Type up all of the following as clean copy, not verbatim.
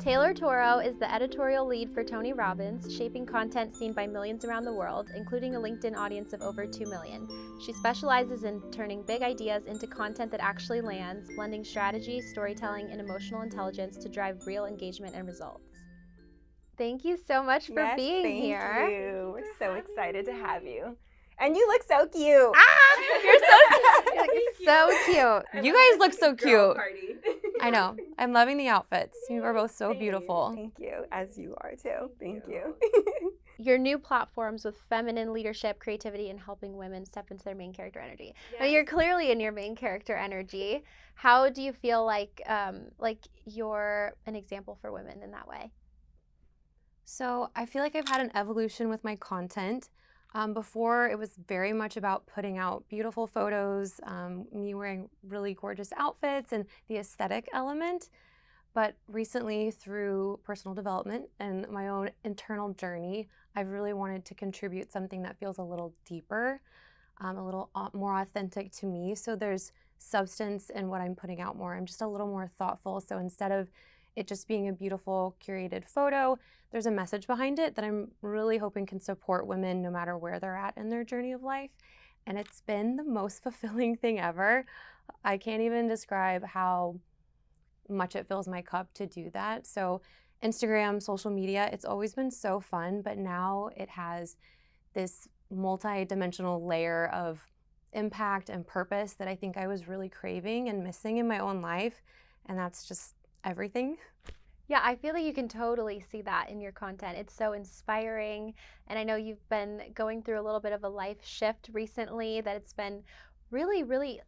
Taylor Toro is the editorial lead for Tony Robbins, shaping content seen by millions around the world, including a LinkedIn audience of over 2 million. She specializes in turning big ideas into content that actually lands, blending strategy, storytelling, and emotional intelligence to drive real engagement and results. Thank you so much for being here. Thank you. We're so excited to have you. And you look so cute. You're so cute. You guys look so cute. Party. I know. I'm loving the outfits. You are both so beautiful. Thank you, as you are too. Thank you. Your new platforms with feminine leadership, creativity, and helping women step into their main character energy. Yes. Now, you're clearly in your main character energy. How do you feel like you're an example for women in that way? So I feel like I've had an evolution with my content. Before, it was very much about putting out beautiful photos, me wearing really gorgeous outfits and the aesthetic element. But recently, through personal development and my own internal journey, I've really wanted to contribute something that feels a little deeper, a little more authentic to me. So there's substance in what I'm putting out more. I'm just a little more thoughtful. So instead of it just being a beautiful curated photo, there's a message behind it that I'm really hoping can support women no matter where they're at in their journey of life. And it's been the most fulfilling thing ever. I can't even describe how much it fills my cup to do that. So Instagram, social media, it's always been so fun, but now it has this multi-dimensional layer of impact and purpose that I think I was really craving and missing in my own life. And that's just everything. Yeah, I feel like you can totally see that in your content. It's so inspiring. And I know you've been going through a little bit of a life shift recently that it's been really, really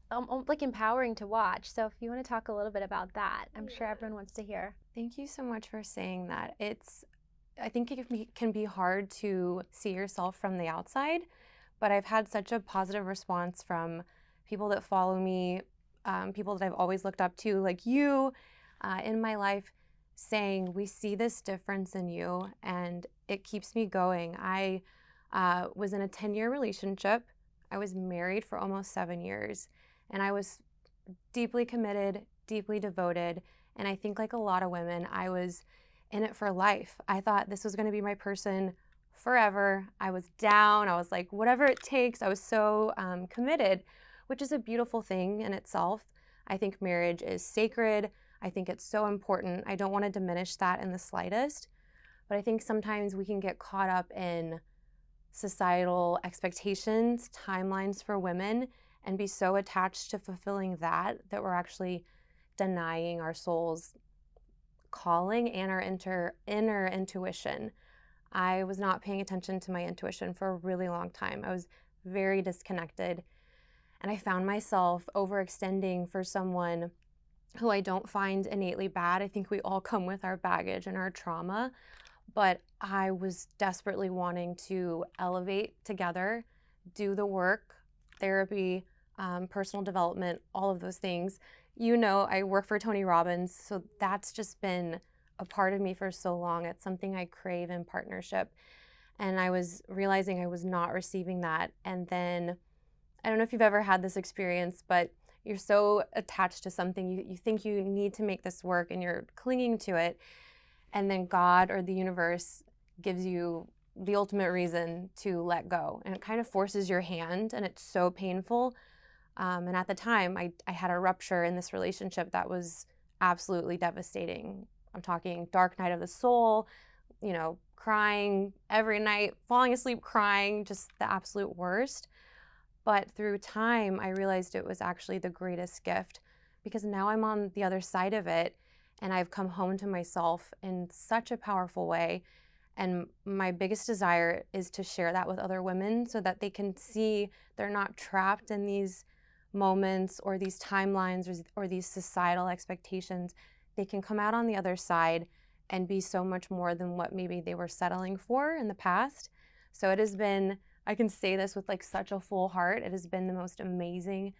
like empowering to watch. So if you want to talk a little bit about that, I'm sure everyone wants to hear. Thank you so much for saying that. I think it can be hard to see yourself from the outside, but I've had such a positive response from people that follow me, people that I've always looked up to, like you, in my life, saying, we see this difference in you, and it keeps me going. I was in a 10-year relationship. I was married for almost 7 years, and I was deeply committed, deeply devoted, and I think like a lot of women, I was in it for life. I thought this was going to be my person forever. I was down. I was like, whatever it takes. I was so committed, which is a beautiful thing in itself. I think marriage is sacred. I think it's so important. I don't want to diminish that in the slightest, but I think sometimes we can get caught up in societal expectations, timelines for women, and be so attached to fulfilling that we're actually denying our soul's calling and our inner intuition. I was not paying attention to my intuition for a really long time. I was very disconnected, and I found myself overextending for someone who I don't find innately bad. I think we all come with our baggage and our trauma, but I was desperately wanting to elevate together, do the work, therapy, personal development, all of those things. You know, I work for Tony Robbins, so that's just been a part of me for so long. It's something I crave in partnership. And I was realizing I was not receiving that. And then, I don't know if you've ever had this experience, but you're so attached to something, you think you need to make this work and you're clinging to it. And then God or the universe gives you the ultimate reason to let go. And it kind of forces your hand, and it's so painful. And at the time, I had a rupture in this relationship that was absolutely devastating. I'm talking dark night of the soul, you know, crying every night, falling asleep crying, just the absolute worst. But through time, I realized it was actually the greatest gift, because now I'm on the other side of it, and I've come home to myself in such a powerful way. And my biggest desire is to share that with other women so that they can see they're not trapped in these moments or these timelines or these societal expectations. They can come out on the other side and be so much more than what maybe they were settling for in the past. So it has been, I can say this with like such a full heart, it has been the most amazing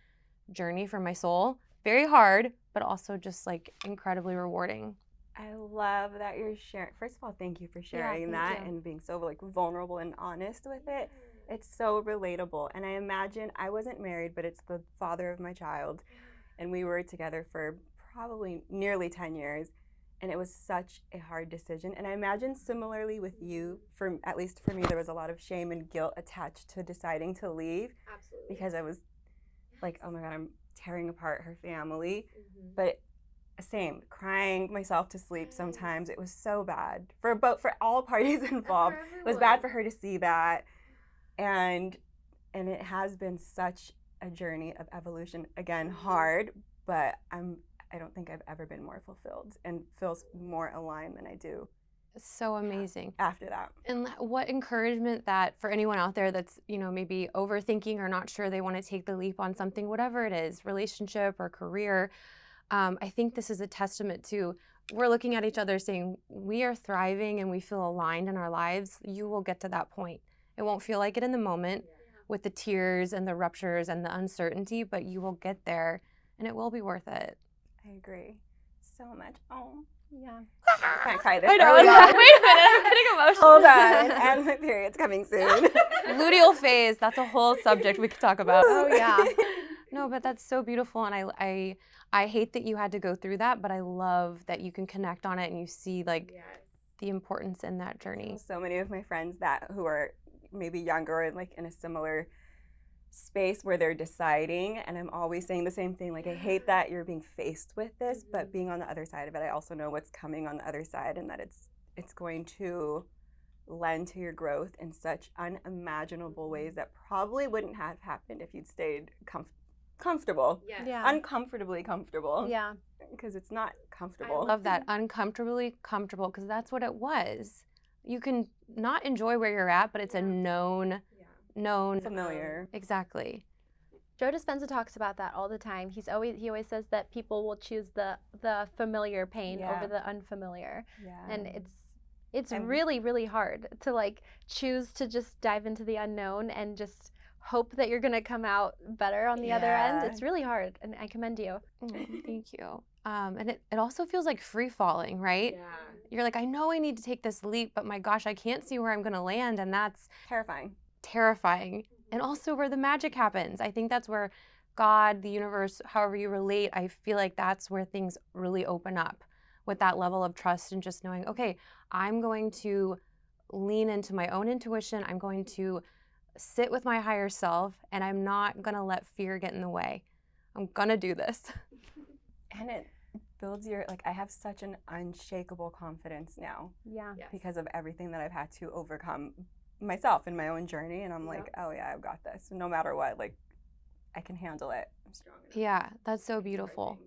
journey for my soul. Very hard, but also just like incredibly rewarding. I love that you're sharing. First of all, thank you for sharing that and being so like vulnerable and honest with it. It's so relatable. And I imagine, I wasn't married, but it's the father of my child, and we were together for probably nearly 10 years. And it was such a hard decision. And I imagine similarly with you, at least for me, there was a lot of shame and guilt attached to deciding to leave. Absolutely. Because I was like, oh my God, I'm tearing apart her family. But same, crying myself to sleep sometimes. It was so bad for all parties involved. It was bad for her to see that. And it has been such a journey of evolution. Again, hard, but I don't think I've ever been more fulfilled and feels more aligned than I do. So amazing. After that. And what encouragement that for anyone out there that's, maybe overthinking or not sure they want to take the leap on something, whatever it is, relationship or career. I think this is a testament to, we're looking at each other saying, we are thriving and we feel aligned in our lives. You will get to that point. It won't feel like it in the moment with the tears and the ruptures and the uncertainty, but you will get there and it will be worth it. I agree so much. Oh, yeah. I can't cry this. I know. Wait a minute. I'm getting emotional. Hold on. And my period's coming soon. Luteal phase. That's a whole subject we could talk about. Oh, yeah. No, but that's so beautiful. And I hate that you had to go through that, but I love that you can connect on it and you see the importance in that journey. So many of my friends who are maybe younger and in a similar space where they're deciding, and I'm always saying the same thing, I hate that you're being faced with this, but being on the other side of it, I also know what's coming on the other side, and that it's going to lend to your growth in such unimaginable ways that probably wouldn't have happened if you'd stayed comfortable. Yeah. Uncomfortably comfortable. Yeah. Because it's not comfortable. I love that, uncomfortably comfortable, because that's what it was. You can not enjoy where you're at, but it's a known familiar. Exactly. Joe Dispenza talks about that all the time. He always says that people will choose the familiar pain over the unfamiliar. Yeah. And it's really, really hard to choose to just dive into the unknown and just hope that you're gonna come out better on the other end. It's really hard, and I commend you. Thank you. And it also feels like free falling, right? Yeah. You're like, I know I need to take this leap, but my gosh, I can't see where I'm gonna land, and that's terrifying. And also where the magic happens. I think that's where God, the universe, however you relate, I feel like that's where things really open up with that level of trust and just knowing, okay, I'm going to lean into my own intuition. I'm going to sit with my higher self, and I'm not going to let fear get in the way. I'm going to do this. And it builds I have such an unshakable confidence now. Yeah. Yes. Because of everything that I've had to overcome myself in my own journey, and I'm oh yeah, I've got this. No matter what, I can handle it. I'm strong enough. Yeah, that's so beautiful.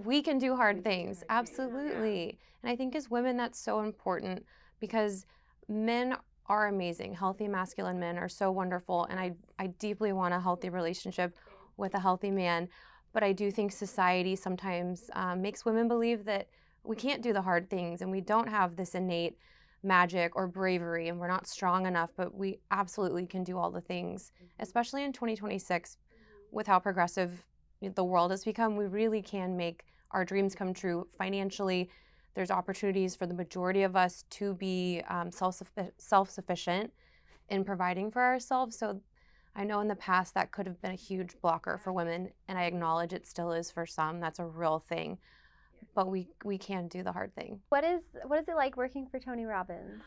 We can do hard things, absolutely. And I think as women, that's so important because men are amazing. Healthy masculine men are so wonderful, and I deeply want a healthy relationship with a healthy man. But I do think society sometimes makes women believe that we can't do the hard things and we don't have this innate magic or bravery and we're not strong enough, but we absolutely can do all the things, especially in 2026 with how progressive the world has become. We really can make our dreams come true financially. There's opportunities for the majority of us to be self-sufficient in providing for ourselves. So I know in the past that could have been a huge blocker for women, and I acknowledge it still is for some. That's a real thing. But we can do the hard thing. What is it like working for Tony Robbins?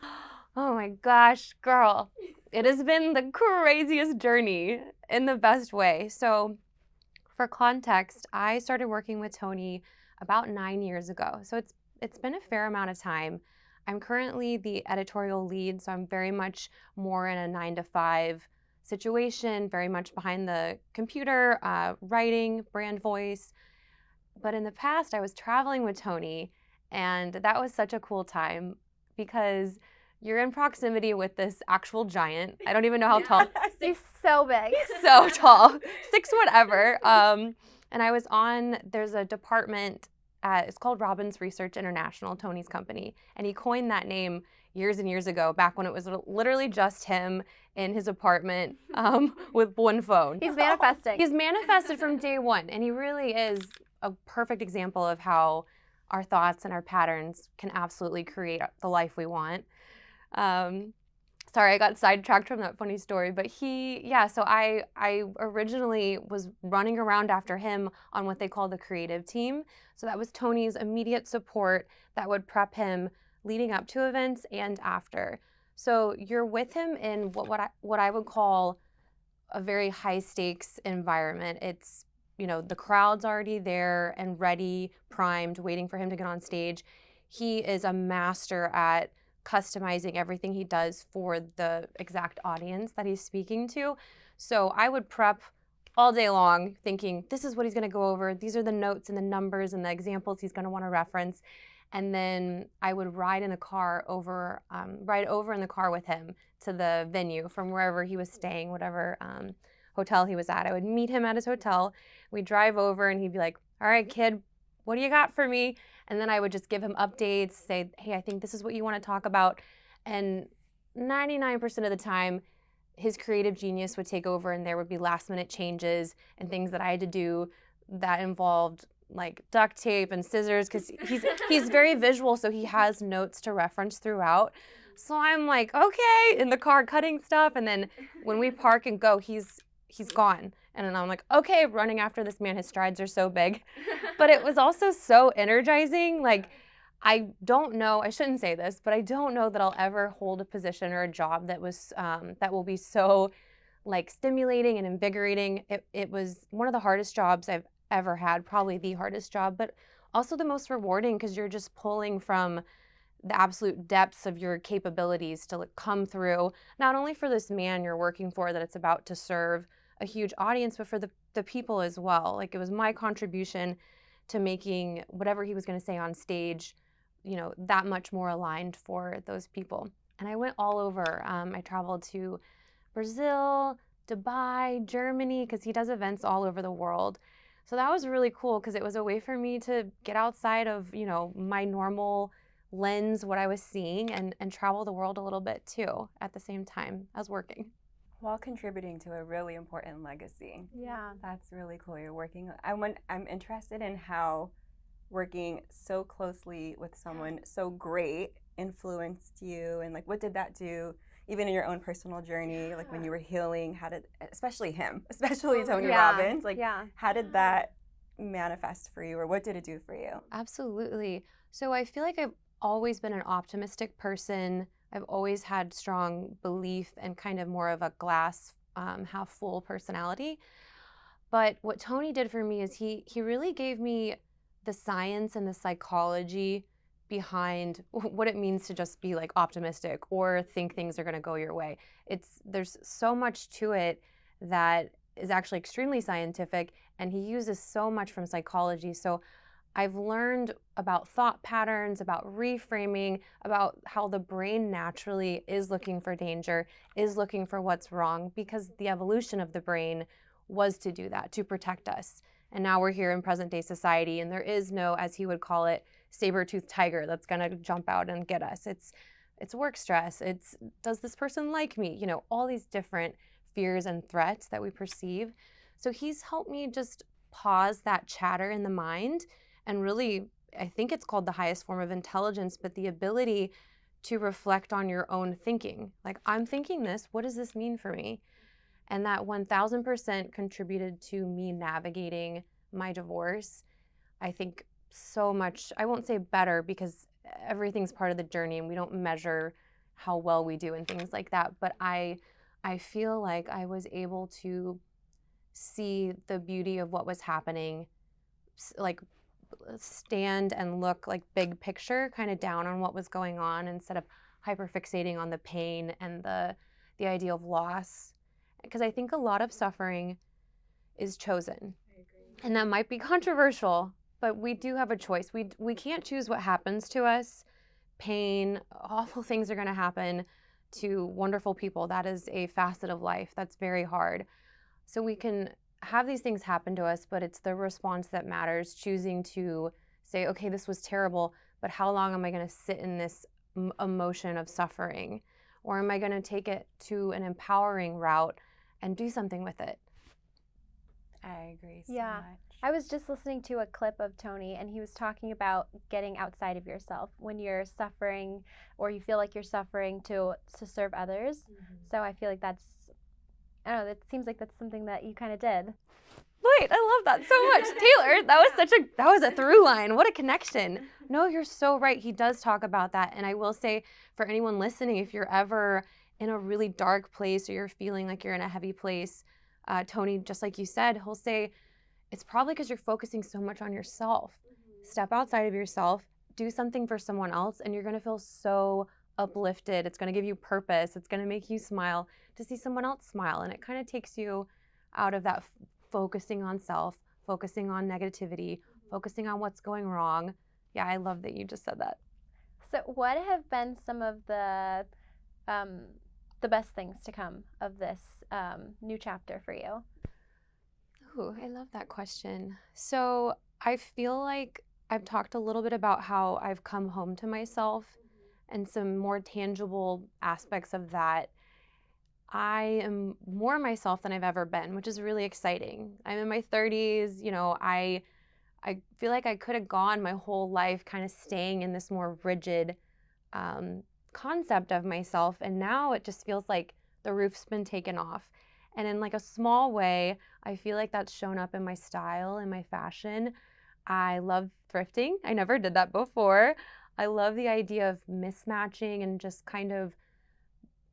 Oh my gosh, girl. It has been the craziest journey in the best way. So for context, I started working with Tony about 9 years ago. So it's been a fair amount of time. I'm currently the editorial lead, so I'm very much more in a 9-to-5 situation, very much behind the computer, writing, brand voice. But in the past, I was traveling with Tony, and that was such a cool time because you're in proximity with this actual giant. I don't even know how tall. He's so big. He's so tall, 6 whatever. And I was there's a department it's called Robbins Research International, Tony's company, and he coined that name years and years ago, back when it was literally just him in his apartment with one phone. He's manifesting. He's manifested from day one, and he really is a perfect example of how our thoughts and our patterns can absolutely create the life we want. Sorry, I got sidetracked from that funny story, but so I originally was running around after him on what they call the creative team. So that was Tony's immediate support that would prep him leading up to events and after. So you're with him in what I would call a very high stakes environment. It's, the crowd's already there and ready, primed, waiting for him to get on stage. He is a master at customizing everything he does for the exact audience that he's speaking to. So I would prep all day long thinking, this is what he's going to go over. These are the notes and the numbers and the examples he's going to want to reference. And then I would ride in the car over in the car with him to the venue from wherever he was staying, whatever hotel he was at. I would meet him at his hotel. We'd drive over and he'd be like, all right, kid, what do you got for me? And then I would just give him updates, say, hey, I think this is what you want to talk about. And 99% of the time, his creative genius would take over and there would be last minute changes and things that I had to do that involved like duct tape and scissors, because he's very visual, so he has notes to reference throughout. So I'm like, okay, in the car cutting stuff, and then when we park and go, he's gone. And then I'm like, okay, running after this man. His strides are so big. But it was also so energizing. Like, I don't know, I shouldn't say this, but I don't know that I'll ever hold a position or a job that was that will be so like stimulating and invigorating. It was one of the hardest jobs I've ever had, probably the hardest job, but also the most rewarding, because you're just pulling from the absolute depths of your capabilities to like come through, not only for this man you're working for that it's about to serve a huge audience, but for the people as well. Like, it was my contribution to making whatever he was going to say on stage, that much more aligned for those people. And I went all over. I traveled to Brazil, Dubai, Germany, because he does events all over the world. So that was really cool, because it was a way for me to get outside of, my normal lens, what I was seeing, and travel the world a little bit too at the same time as working. While contributing to a really important legacy. Yeah. That's really cool. You're working. I'm interested in how working so closely with someone so great influenced you, and like, what did that do even in your own personal journey, like when you were healing? How did, especially Tony Robbins, like, how did that manifest for you, or what did it do for you? Absolutely. So I feel like I've always been an optimistic person. I've always had strong belief and kind of more of a glass half full personality. But what Tony did for me is he really gave me the science and the psychology behind what it means to just be like optimistic or think things are going to go your way. There's so much to it that is actually extremely scientific, and he uses so much from psychology. So I've learned about thought patterns, about reframing, about how the brain naturally is looking for danger, is looking for what's wrong, because the evolution of the brain was to do that, to protect us. And now we're here in present day society, and there is no, as he would call it, saber-toothed tiger that's gonna jump out and get us. It's work stress, it's does this person like me? All these different fears and threats that we perceive. So he's helped me just pause that chatter in the mind, and really, I think it's called the highest form of intelligence, but the ability to reflect on your own thinking. Like, I'm thinking this, what does this mean for me? And that 1000% contributed to me navigating my divorce. I think so much, I won't say better, because everything's part of the journey and we don't measure how well we do and things like that. But I feel like I was able to see the beauty of what was happening, like stand and look like big picture, kind of down on what was going on, instead of hyperfixating on the pain and the idea of loss. Because I think a lot of suffering is chosen. I agree. And that might be controversial, but we do have a choice. We can't choose what happens to us. Pain, awful things are going to happen to wonderful people. That is a facet of life that's very hard. So we can have these things happen to us, but it's the response that matters, choosing to say, okay, this was terrible, but how long am I going to sit in this emotion of suffering? Or am I going to take it to an empowering route and do something with it? I agree so Yeah. much. I was just listening to a clip of Tony, and he was talking about getting outside of yourself when you're suffering or you feel like you're suffering to serve others. So I feel like I don't know, it seems like that's something that you kind of did. Wait, I love that so much. Taylor, that was a through line. What a connection. No, you're so right. He does talk about that. And I will say, for anyone listening, if you're ever in a really dark place or you're feeling like you're in a heavy place, Tony, just like you said, he'll say, it's probably because you're focusing so much on yourself. Step outside of yourself, do something for someone else, and you're going to feel so uplifted. It's going to give you purpose. It's going to make you smile to see someone else smile. And it kind of takes you out of that focusing on self, focusing on negativity, focusing on what's going wrong. Yeah, I love that you just said that. So what have been some of the best things to come of this new chapter for you? Ooh, I love that question. So I feel like I've talked a little bit about how I've come home to myself and some more tangible aspects of that. I am more myself than I've ever been, which is really exciting. I'm in my 30s, I feel like I could have gone my whole life kind of staying in this more rigid concept of myself, and now it just feels like the roof's been taken off. And in like a small way, I feel like that's shown up in my style and my fashion. I love thrifting. I never did that before. I love the idea of mismatching and just kind of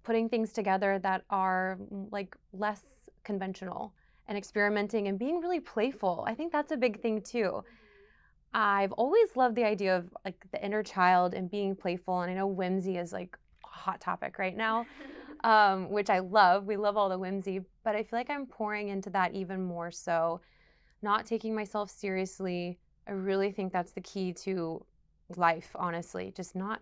putting things together that are like less conventional and experimenting and being really playful. I think that's a big thing too. I've always loved the idea of like the inner child and being playful. And I know whimsy is like a hot topic right now, which I love. We love all the whimsy, but I feel like I'm pouring into that even more so. Not taking myself seriously. I really think that's the key to life, honestly. Just not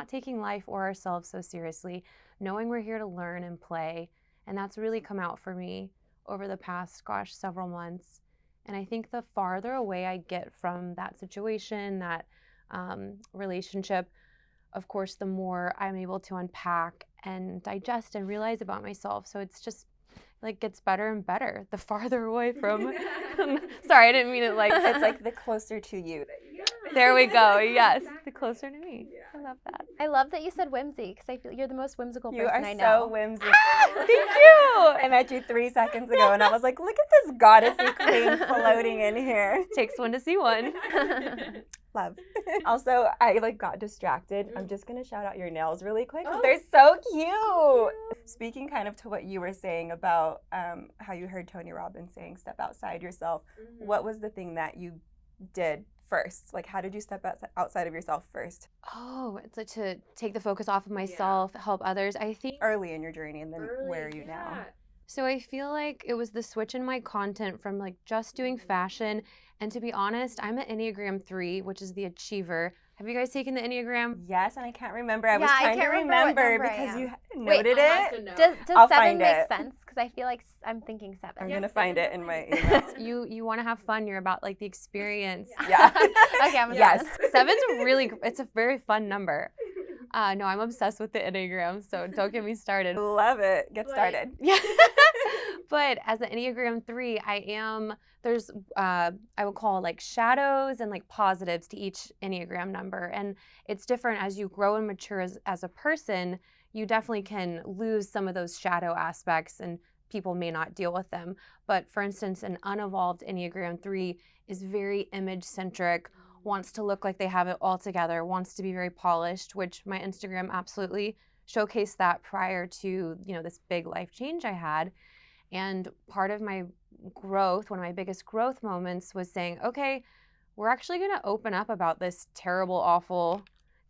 taking life or ourselves so seriously, knowing we're here to learn and play. And that's really come out for me over the past, several months. And I think the farther away I get from that situation, that relationship, of course, the more I'm able to unpack and digest and realize about myself. So it's just like gets better and better the farther away from. Sorry, I didn't mean it like. It's like the closer to you that you get. There we go. Yes, the closer to me. Yeah. I love that. I love that you said whimsy because I feel you're the most whimsical You person are I know. so whimsical. Thank you. I met you 3 seconds ago, and I was like, look at this goddessy queen floating in here. Takes one to see one. Love. Also, I got distracted. I'm just gonna shout out your nails really quick because they're so cute. Speaking kind of to what you were saying about how you heard Tony Robbins saying step outside yourself, what was the thing that you did first? Like, how did you step outside of yourself first? Oh, it's like to take the focus off of myself, help others. I think Early in your journey, and then where are you now? so I feel like it was the switch in my content from like just doing fashion. And to be honest, I'm an Enneagram 3, which is the achiever. Have you guys taken the Enneagram? Yes, and I can't remember. I was Yeah, I trying to can't remember what remember number I because am. you Wait, noted it. Does I'll 7 find make it. sense? Because I feel like I'm thinking 7. I'm gonna find it in my email. You want to have fun. You're about like the experience. Yeah. Okay, I'm a Yes. 7. 7's it's a very fun number. No, I'm obsessed with the Enneagram, so don't get me started. Love it. Get started. Yeah. But as an Enneagram 3, there's I would call like shadows and like positives to each Enneagram number. And it's different as you grow and mature as a person. You definitely can lose some of those shadow aspects and people may not deal with them. But for instance, an unevolved Enneagram 3 is very image centric, wants to look like they have it all together, wants to be very polished, which my Instagram absolutely showcased that prior to, this big life change I had. And part of my growth, one of my biggest growth moments was saying, okay, we're actually going to open up about this terrible, awful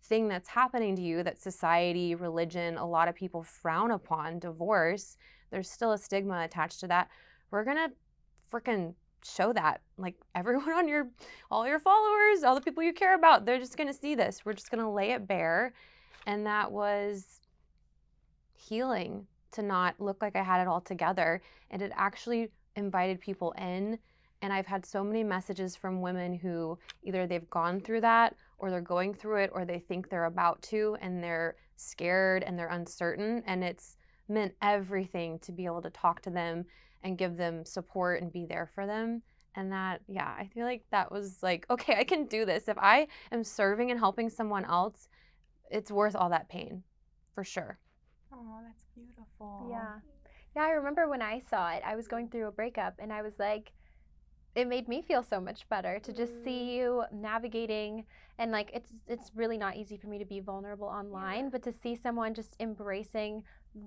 thing that's happening to you that society, religion, a lot of people frown upon, divorce. There's still a stigma attached to that. We're going to freaking show that. Like everyone on all your followers, all the people you care about, they're just going to see this. We're just going to lay it bare. And that was healing to not look like I had it all together. And it actually invited people in. And I've had so many messages from women who either they've gone through that or they're going through it or they think they're about to and they're scared and they're uncertain. And it's meant everything to be able to talk to them and give them support and be there for them. And that, yeah, I feel like that was like, okay, I can do this. If I am serving and helping someone else, it's worth all that pain, for sure. Oh, that's beautiful. Yeah. Yeah, I remember when I saw it, I was going through a breakup and I was like, it made me feel so much better to just see you navigating, and like it's really not easy for me to be vulnerable online, but to see someone just embracing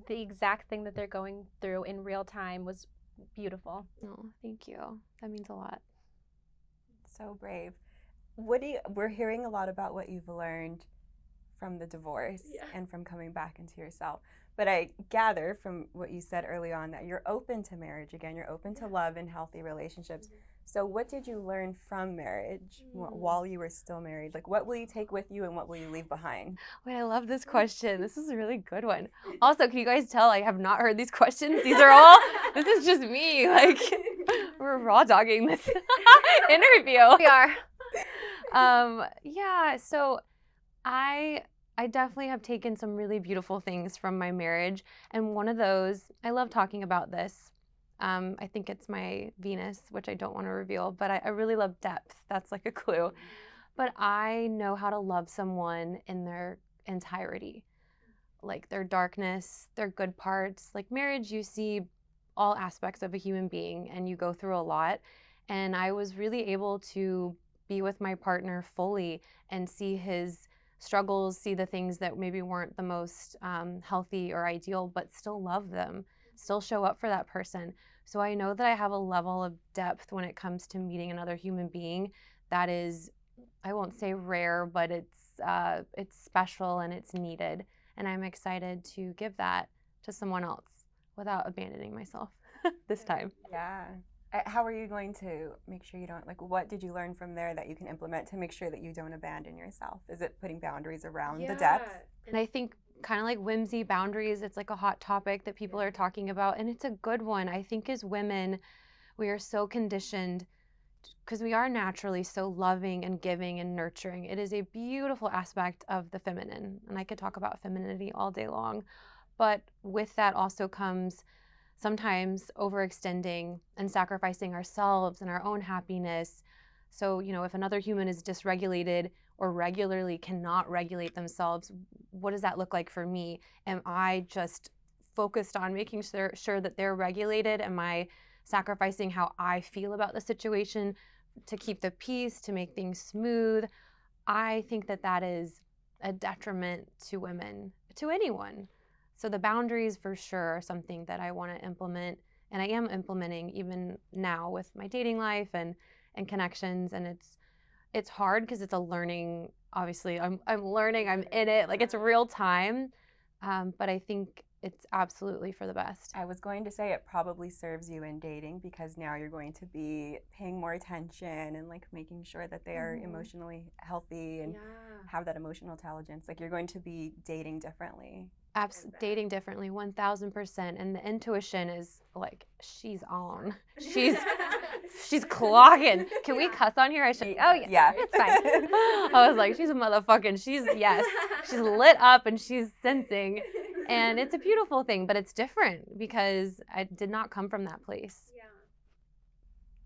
the exact thing that they're going through in real time was beautiful. Oh, thank you. That means a lot. So brave. We're hearing a lot about what you've learned from the divorce and from coming back into yourself. But I gather from what you said early on that you're open to marriage again, you're open to love and healthy relationships. So what did you learn from marriage while you were still married? Like, what will you take with you and what will you leave behind? Wait, I love this question. This is a really good one. Also, can you guys tell I have not heard these questions? These are all, this is just me. Like, we're raw dogging this interview. We are. Yeah, so I definitely have taken some really beautiful things from my marriage. And one of those, I love talking about this. I think it's my Venus, which I don't want to reveal, but I really love depth. That's like a clue. But I know how to love someone in their entirety, like their darkness, their good parts. Like marriage, you see all aspects of a human being and you go through a lot. And I was really able to be with my partner fully and see his struggles, see the things that maybe weren't the most healthy or ideal, but still love them, still show up for that person. So I know that I have a level of depth when it comes to meeting another human being that is, I won't say rare, but it's special and it's needed. And I'm excited to give that to someone else without abandoning myself this time. Yeah. How are you going to make sure you don't, like, what did you learn from there that you can implement to make sure that you don't abandon yourself? Is it putting boundaries around the depth? And I think kind of like whimsy boundaries, it's like a hot topic that people are talking about, and it's a good one. I think as women, we are so conditioned because we are naturally so loving and giving and nurturing. It is a beautiful aspect of the feminine, and I could talk about femininity all day long. But with that also comes sometimes overextending and sacrificing ourselves and our own happiness. So, if another human is dysregulated or regularly cannot regulate themselves, what does that look like for me? Am I just focused on making sure that they're regulated? Am I sacrificing how I feel about the situation to keep the peace, to make things smooth? I think that is a detriment to women, to anyone. So the boundaries for sure are something that I want to implement, and I am implementing even now with my dating life and connections. And it's hard because it's a learning. Obviously, I'm learning. I'm in it. Like it's real time, but I think it's absolutely for the best. I was going to say it probably serves you in dating because now you're going to be paying more attention and like making sure that they are emotionally healthy and have that emotional intelligence. Like you're going to be dating differently. Dating differently, 1000%. And the intuition is like, she's on. She's clocking. Can we cuss on here? I should. Oh, yeah. It's fine. I was like, she's a motherfucking, she's lit up and she's sensing. And it's a beautiful thing, but it's different because I did not come from that place.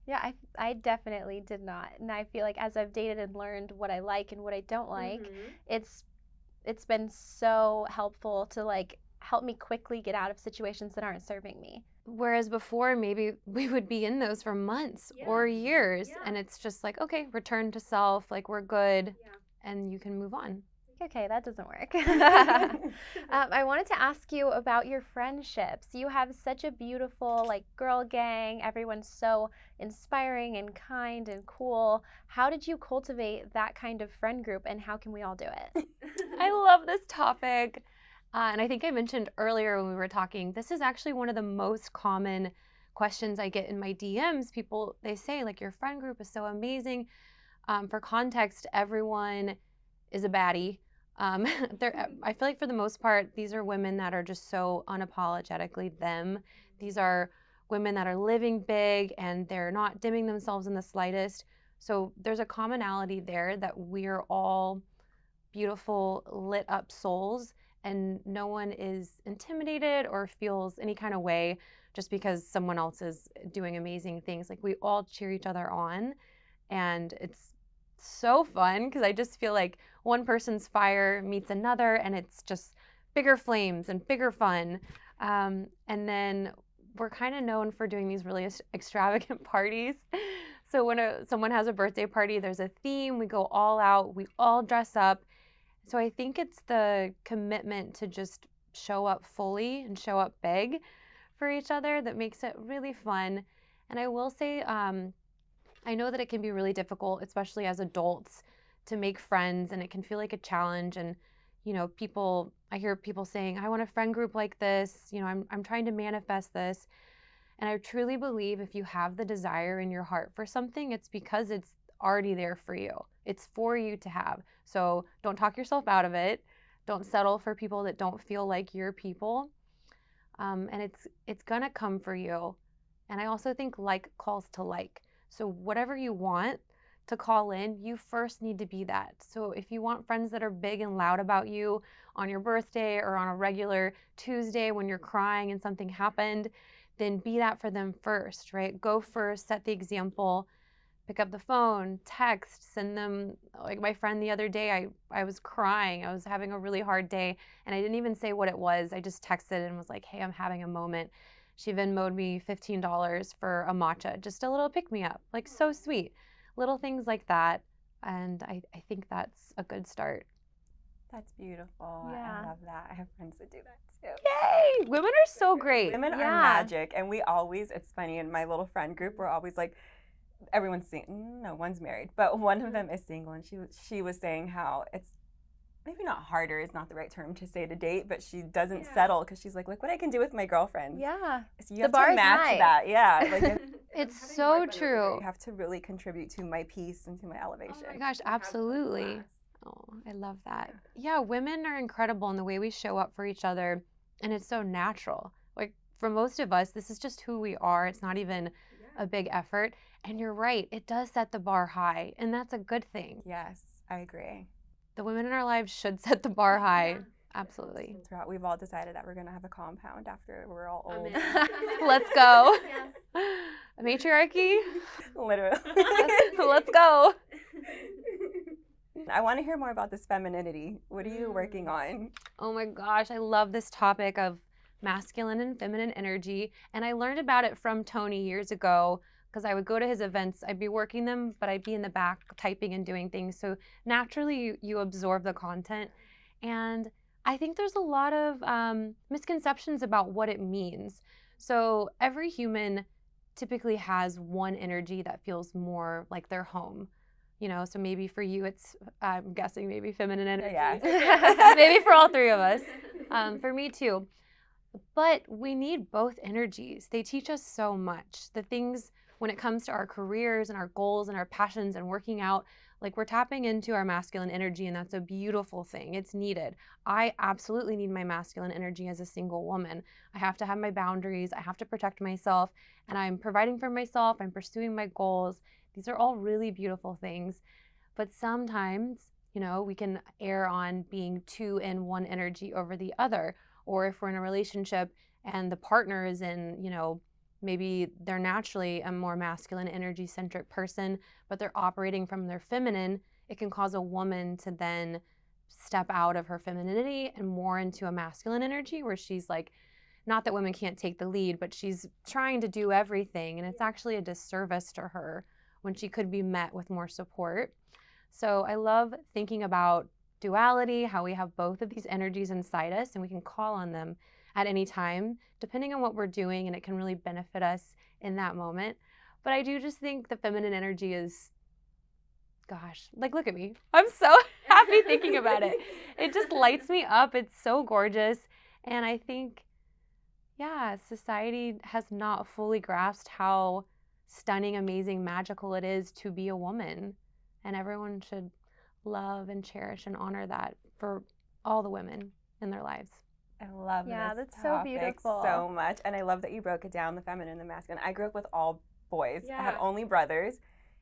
Yeah, I definitely did not. And I feel like as I've dated and learned what I like and what I don't like, it's been so helpful to like help me quickly get out of situations that aren't serving me. Whereas before, maybe we would be in those for months or years, and it's just like, okay, return to self, like we're good, and you can move on. Okay, that doesn't work. I wanted to ask you about your friendships. You have such a beautiful like girl gang. Everyone's so inspiring and kind and cool. How did you cultivate that kind of friend group, and how can we all do it? I love this topic. And I think I mentioned earlier when we were talking, this is actually one of the most common questions I get in my DMs. People, they say like, your friend group is so amazing. For context, everyone is a baddie. I feel like for the most part, these are women that are just so unapologetically them. These are women that are living big and they're not dimming themselves in the slightest. So there's a commonality there that we're all beautiful, lit up souls, and no one is intimidated or feels any kind of way just because someone else is doing amazing things. Like, we all cheer each other on, and it's so fun because I just feel like one person's fire meets another, and it's just bigger flames and bigger fun. And then we're kind of known for doing these really extravagant parties. So when someone has a birthday party, there's a theme, we go all out, we all dress up. So I think it's the commitment to just show up fully and show up big for each other that makes it really fun. And I will say, I know that it can be really difficult, especially as adults, to make friends, and it can feel like a challenge. And, you know, I hear people saying, I want a friend group like this, you know, I'm trying to manifest this. And I truly believe if you have the desire in your heart for something, it's because it's already there for you. It's for you to have. So don't talk yourself out of it. Don't settle for people that don't feel like your people. And it's gonna come for you. And I also think like calls to like. So whatever you want to call in, you first need to be that. So if you want friends that are big and loud about you on your birthday or on a regular Tuesday when you're crying and something happened, then be that for them first, right? Go first, set the example, pick up the phone, text, send them. Like my friend the other day, I was crying. I was having a really hard day, and I didn't even say what it was. I just texted and was like, hey, I'm having a moment. She Venmo'd me $15 for a matcha, just a little pick-me-up. Like, so sweet. Little things like that, and I think that's a good start. That's beautiful. Yeah. I love that. I have friends that do that too. Yay! Women are so great. Women are Yeah. magic, and we always, it's funny, in my little friend group, we're always like, everyone's single. No, one's married, but one of them is single, and she was saying how it's maybe not harder is not the right term to say to date, but she doesn't settle because she's like, look what I can do with my girlfriends. Yeah. So you The have bar to is match high. that. Yeah. Like It's so true. you have to really contribute to my peace and to my elevation. Oh my gosh, absolutely. Oh, I love that. Yeah, women are incredible in the way we show up for each other, and it's so natural. Like, for most of us, this is just who we are. It's not even a big effort. And you're right, it does set the bar high, and that's a good thing. Yes, I agree. The women in our lives should set the bar high. Absolutely. We've all decided that we're going to have a compound after we're all old. Let's go. Matriarchy? Literally. Let's go. I want to hear more about this femininity. What are you working on? Oh my gosh, I love this topic of masculine and feminine energy. And I learned about it from Tony years ago because I would go to his events. I'd be working them, but I'd be in the back typing and doing things. So naturally, you absorb the content. And I think there's a lot of misconceptions about what it means. So every human typically has one energy that feels more like their home. You know, so maybe for you, it's, I'm guessing, maybe feminine energy. Yes. Maybe for all three of us. For me too. But we need both energies. They teach us so much. The things when it comes to our careers and our goals and our passions and working out, like we're tapping into our masculine energy, and that's a beautiful thing. It's needed. I absolutely need my masculine energy as a single woman. I have to have my boundaries. I have to protect myself, and I'm providing for myself. I'm pursuing my goals. These are all really beautiful things. But sometimes, you know, we can err on being two in one energy over the other. Or if we're in a relationship and the partner is in, you know, maybe they're naturally a more masculine energy centric person, but they're operating from their feminine, it can cause a woman to then step out of her femininity and more into a masculine energy where she's like, not that women can't take the lead, but she's trying to do everything. And it's actually a disservice to her when she could be met with more support. So I love thinking about duality, how we have both of these energies inside us and we can call on them at any time, depending on what we're doing, and it can really benefit us in that moment. But I do just think the feminine energy is, gosh, like look at me. I'm so happy thinking about it. It just lights me up. It's so gorgeous. And I think, yeah, society has not fully grasped how stunning, amazing, magical it is to be a woman. And everyone should love and cherish and honor that for all the women in their lives. I love Yeah, this that's so topic beautiful. so much. And I love that you broke it down, the feminine and the masculine. I grew up with all boys. Yeah. I have only brothers.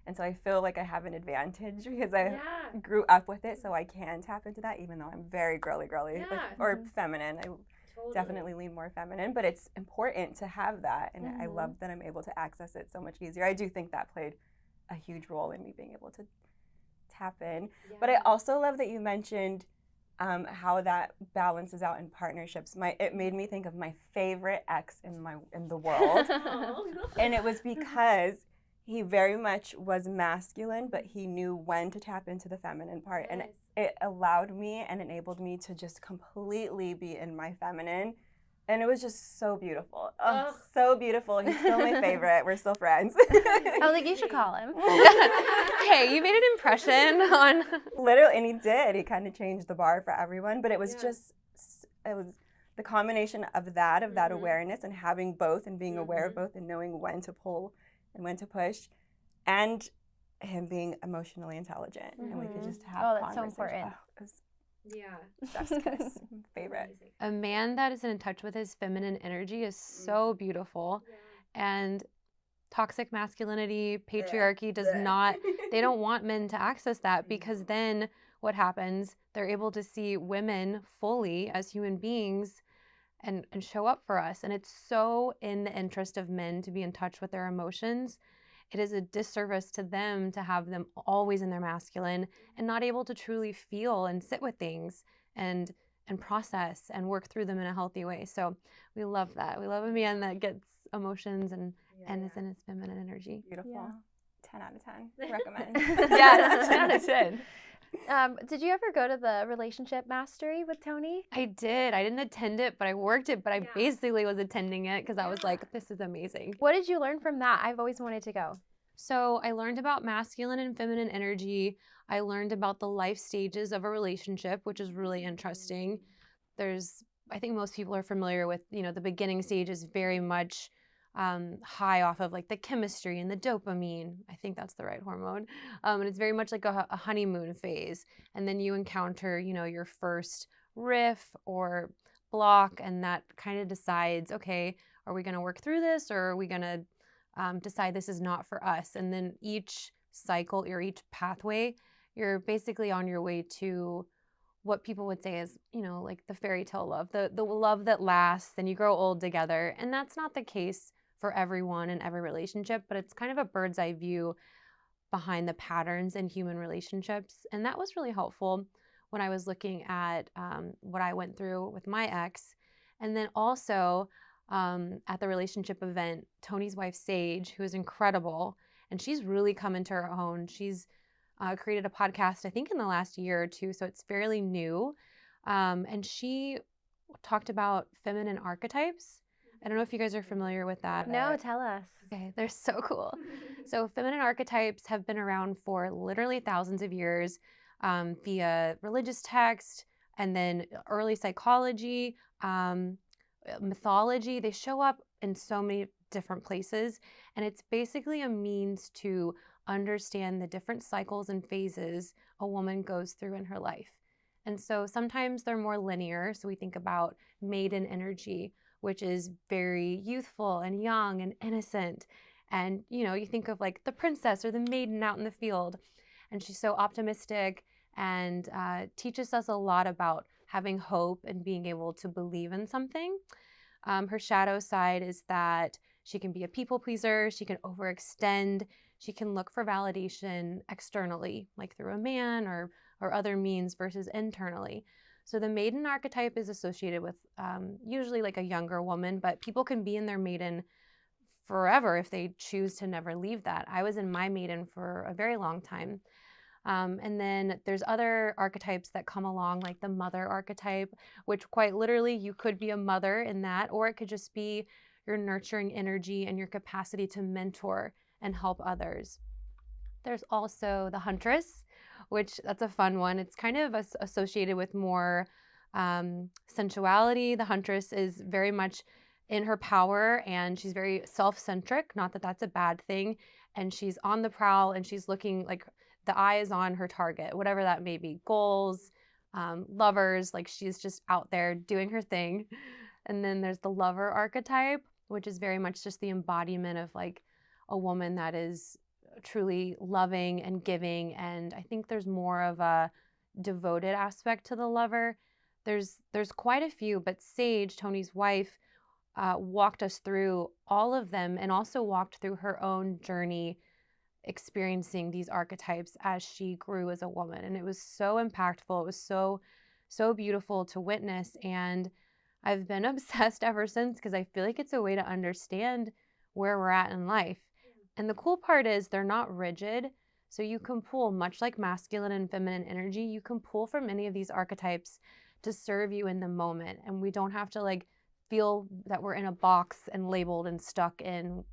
And so I feel like I have an advantage because I grew up with it, so I can tap into that, even though I'm very girly, or feminine. I definitely lean more feminine, but it's important to have that, and I love that I'm able to access it so much easier. I do think that played a huge role in me being able to tap in. But I also love that you mentioned how that balances out in partnerships. It made me think of my favorite ex in the world, and it was because he very much was masculine, but he knew when to tap into the feminine part, and it allowed me and enabled me to just completely be in my feminine. And it was just so beautiful. Oh, so beautiful. He's still my favorite. We're still friends. I was like, you should call him. Hey, you made an impression on... Literally, and he did. He kind of changed the bar for everyone. But it was just, it was the combination of that awareness and having both and being aware of both and knowing when to pull and when to push, and him being emotionally intelligent. And we could just have that's so important. Chef's kiss. Favorite. A man that is in touch with his feminine energy is so beautiful. And toxic masculinity, patriarchy does not, they don't want men to access that, because then what happens? They're able to see women fully as human beings and show up for us. And it's so in the interest of men to be in touch with their emotions. It is a disservice to them to have them always in their masculine and not able to truly feel and sit with things and process and work through them in a healthy way. So we love that. We love a man that gets emotions and is in his feminine energy. Beautiful. Yeah. 10 out of 10. Recommend. Yes, 10 out of 10. Did you ever go to the relationship mastery with Tony? I did. I didn't attend it, but I worked it. But I basically was attending it because I was like, this is amazing. What did you learn from that? I've always wanted to go. So I learned about masculine and feminine energy. I learned about the life stages of a relationship, which is really interesting. I think most people are familiar with, the beginning stage is very much high off of like the chemistry and the dopamine. I think that's the right hormone. And it's very much like a honeymoon phase. And then you encounter, your first riff or block, and that kind of decides, okay, are we going to work through this, or are we going to decide this is not for us? And then each cycle or each pathway, you're basically on your way to what people would say is, like the fairy tale love, the love that lasts, and you grow old together. And that's not the case for everyone in every relationship, but it's kind of a bird's eye view behind the patterns in human relationships. And that was really helpful when I was looking at what I went through with my ex. And then also at the relationship event, Tony's wife, Sage, who is incredible, and she's really come into her own. She's created a podcast, I think, in the last year or two, so it's fairly new. And she talked about feminine archetypes. I don't know if you guys are familiar with that. No, tell us. Okay, they're so cool. So feminine archetypes have been around for literally thousands of years via religious text, and then early psychology, mythology. They show up in so many different places, and it's basically a means to understand the different cycles and phases a woman goes through in her life. And so sometimes they're more linear. So we think about maiden energy, which is very youthful and young and innocent. And, you think of like the princess or the maiden out in the field. And she's so optimistic and teaches us a lot about having hope and being able to believe in something. Her shadow side is that she can be a people pleaser. She can overextend. She can look for validation externally, like through a man or other means, versus internally. So the maiden archetype is associated with usually like a younger woman, but people can be in their maiden forever if they choose to never leave that. I was in my maiden for a very long time. And then there's other archetypes that come along, like the mother archetype, which quite literally you could be a mother in that, or it could just be your nurturing energy and your capacity to mentor and help others. There's also the huntress, which that's a fun one. It's kind of associated with more sensuality. The huntress is very much in her power, and she's very self-centric. Not that that's a bad thing. And she's on the prowl, and she's looking like the eye is on her target, whatever that may be, goals, lovers, like she's just out there doing her thing. And then there's the lover archetype, which is very much just the embodiment of like a woman that is truly loving and giving, and I think there's more of a devoted aspect to the lover. There's quite a few, but Sage, Tony's wife, walked us through all of them and also walked through her own journey experiencing these archetypes as she grew as a woman. And it was so impactful. It was so beautiful to witness. And I've been obsessed ever since because I feel like it's a way to understand where we're at in life. And the cool part is they're not rigid. So you can pull, much like masculine and feminine energy, you can pull from any of these archetypes to serve you in the moment. And we don't have to like feel that we're in a box and labeled and stuck in,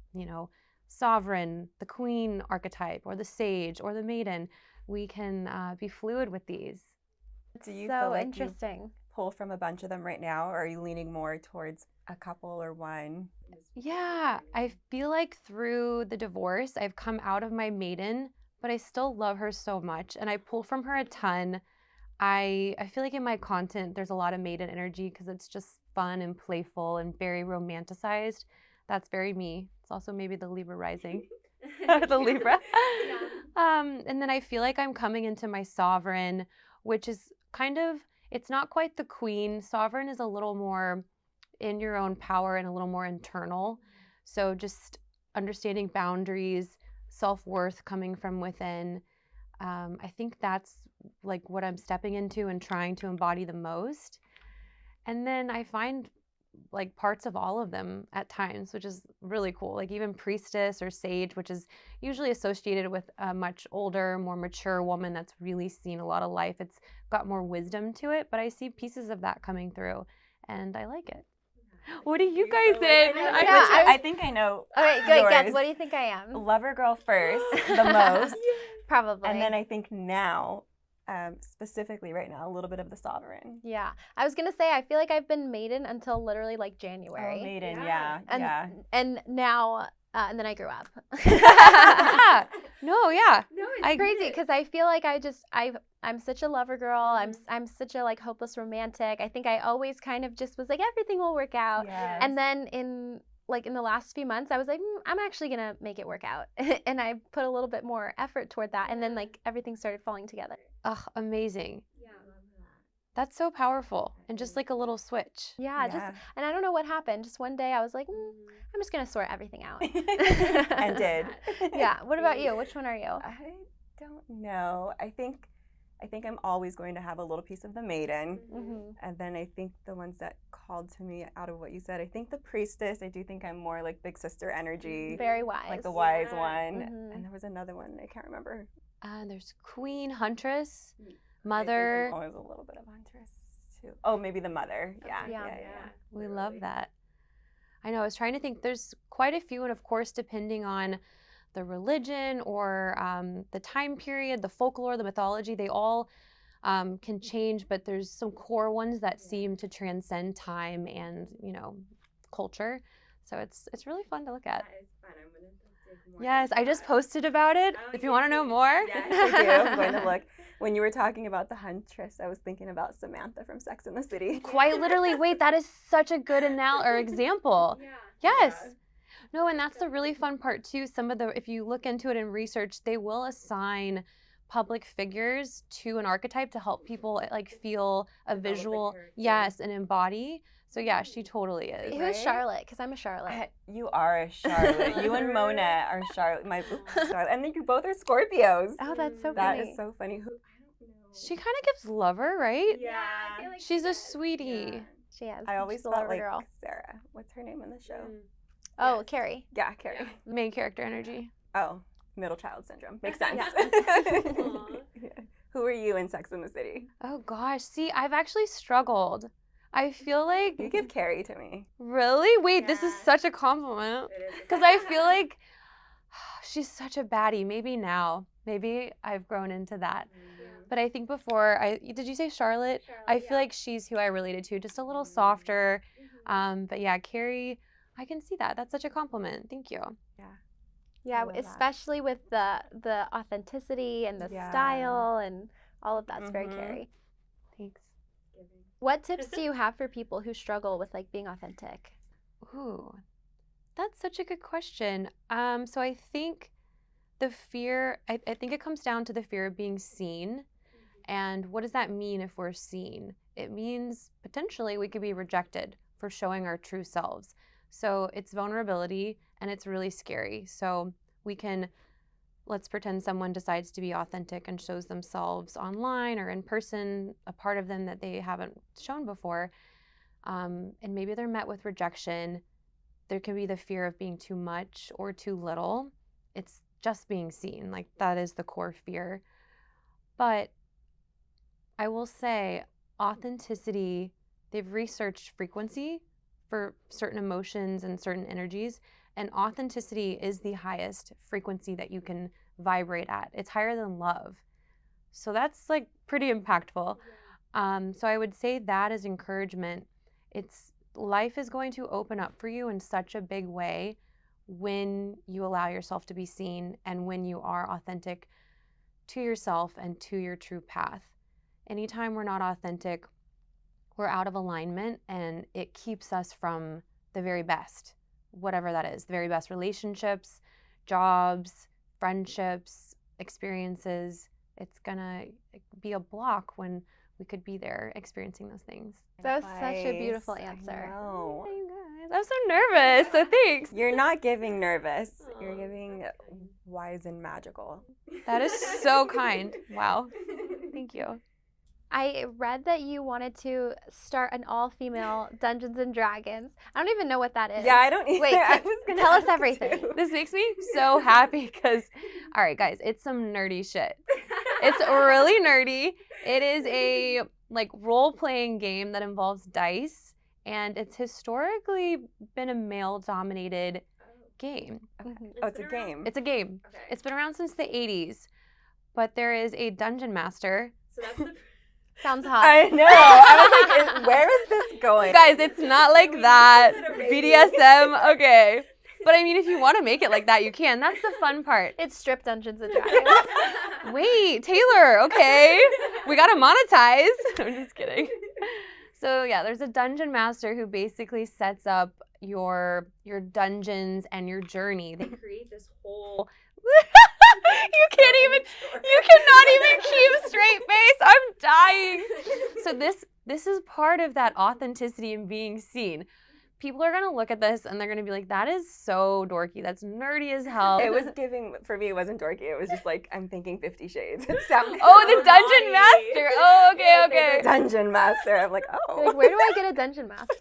sovereign, the queen archetype, or the sage, or the maiden. We can be fluid with these. Do you So feel like interesting. you pull from a bunch of them right now, or are you leaning more towards a couple or one? Yeah, I feel like through the divorce, I've come out of my maiden, but I still love her so much, and I pull from her a ton. I feel like in my content, there's a lot of maiden energy because it's just fun and playful and very romanticized. That's very me. It's also maybe the Libra rising, the Libra. And then I feel like I'm coming into my sovereign, which is kind of, it's not quite the queen. Sovereign is a little more in your own power and a little more internal. So just understanding boundaries, self-worth coming from within. I think that's like what I'm stepping into and trying to embody the most. And then I find like parts of all of them at times, which is really cool. Like even priestess or sage, which is usually associated with a much older, more mature woman that's really seen a lot of life. It's got more wisdom to it, but I see pieces of that coming through and I like it. What do you guys think? I think I know. Okay, good. yours. Guess, what do you think I am? Lover girl first, the most. Probably. And then I think now, specifically right now, a little bit of the sovereign. Yeah. I was going to say, I feel like I've been maiden until literally like January. Oh, maiden, yeah. And now, and then I grew up. Yeah. No, It's crazy because I feel like I'm such a lover girl. I'm such a like hopeless romantic. I think I always kind of just was like, everything will work out. Yes. And then in the last few months, I was like, I'm actually going to make it work out. And I put a little bit more effort toward that. And then like everything started falling together. Ugh, amazing. Yeah, I love that. That's so powerful. And just like a little switch. Yeah, and I don't know what happened. Just one day I was like, I'm just going to sort everything out. And did. Yeah. What about you? Which one are you? I don't know. I think I'm always going to have a little piece of the maiden. Mm-hmm. And then I think the ones that called to me out of what you said, I think the priestess, I do think I'm more like big sister energy. Very wise. Like the wise one. Mm-hmm. And there was another one, I can't remember. There's queen, huntress, I mother. think I'm always a little bit of huntress too. Oh, maybe the mother. Yeah. We love that. I know, I was trying to think, there's quite a few, and of course, depending on the religion or the time period, the folklore, the mythology, they all can change, but there's some core ones that seem to transcend time and, culture. So it's really fun to look at. That is fun. I'm going to dig more. Yes, I just posted about it. If you want to know more. Yes, I do. I'm going to look. When you were talking about the huntress, I was thinking about Samantha from Sex and the City. Quite literally. Wait, that is such a good example. Yeah. Yes. Yeah. No, and that's the really fun part too. If you look into it in research, they will assign public figures to an archetype to help people like feel a visual, yes, and embody. So yeah, she totally is. Who's Charlotte? Because I'm a Charlotte. You are a Charlotte. You and Mona are Charlotte. Charlotte. And then you both are Scorpios. Oh, that's so funny. That is so funny. I don't know. She kind of gives lover, right? Yeah. I feel like She's a sweetie. Yeah. she is. I always She's a felt lover like girl. Sarah. What's her name in the show? Oh, Yes. Carrie. Yeah, Carrie. Main character energy. Oh, middle child syndrome. Makes sense. Yeah. Who are you in Sex and the City? Oh gosh, see, I've actually struggled. I feel like You give Carrie to me. really? Wait, this is such a compliment. Because I feel like she's such a baddie. Maybe now. Maybe I've grown into that. But I think before, did you say Charlotte? I feel like she's who I related to, just a little softer. But yeah, Carrie, I can see that. That's such a compliment. Thank you. Yeah, love that. especially with the authenticity and the style and all of that's very Mhm. Carrie. Thanks. What tips do you have for people who struggle with like being authentic? Ooh, that's such a good question. So I think The fear, I think it comes down to the fear of being seen. And what does that mean if we're seen? It means potentially we could be rejected for showing our true selves. So it's vulnerability and it's really scary. So we can, let's pretend someone decides to be authentic and shows themselves online or in person, a part of them that they haven't shown before. And maybe they're met with rejection. There can be the fear of being too much or too little. It's just being seen. Like, that is the core fear. But I will say authenticity, they've researched frequency for certain emotions and certain energies, and authenticity is the highest frequency that you can vibrate at. It's higher than love. So that's like pretty impactful. So I would say that is encouragement. Life is going to open up for you in such a big way when you allow yourself to be seen and when you are authentic to yourself and to your true path. Anytime we're not authentic, we're out of alignment, and it keeps us from the very best, whatever that is, the very best relationships, jobs, friendships, experiences. It's gonna be a block when we could be there experiencing those things. That was such a beautiful answer. I know. Hey, you guys. I'm so nervous, so thanks. You're not giving nervous. You're giving wise and magical. That is so kind. Wow. Thank you. I read that you wanted to start an all-female Dungeons and Dragons. I don't even know what that is. Yeah, I don't either. Wait, I was gonna tell us ask everything. too. This makes me so happy because, all right, guys, it's some nerdy shit. It's really nerdy. It is a role-playing game that involves dice, and it's historically been a male-dominated game. Oh, it's a game. It's a game. Okay. It's been around since the 80s, but there is a dungeon master. So that's the Sounds hot. I know. I was like, where is this going? Guys, it's not like that. BDSM, okay. But I mean, if you want to make it like that, you can. That's the fun part. It's strip Dungeons and Dragons. Wait, Taylor, okay. We got to monetize. I'm just kidding. So yeah, there's a dungeon master who basically sets up your dungeons and your journey. They create this whole you cannot even keep straight face. I'm dying. So this is part of that authenticity and being seen. People are going to look at this and they're going to be like, that is so dorky. That's nerdy as hell. It was giving, for me, it wasn't dorky. It was just like, I'm thinking 50 Shades. It Oh, sounded the so dungeon naughty. master. Oh, okay, Like, okay. the dungeon master. I'm like, oh. Like, where do I get a dungeon master?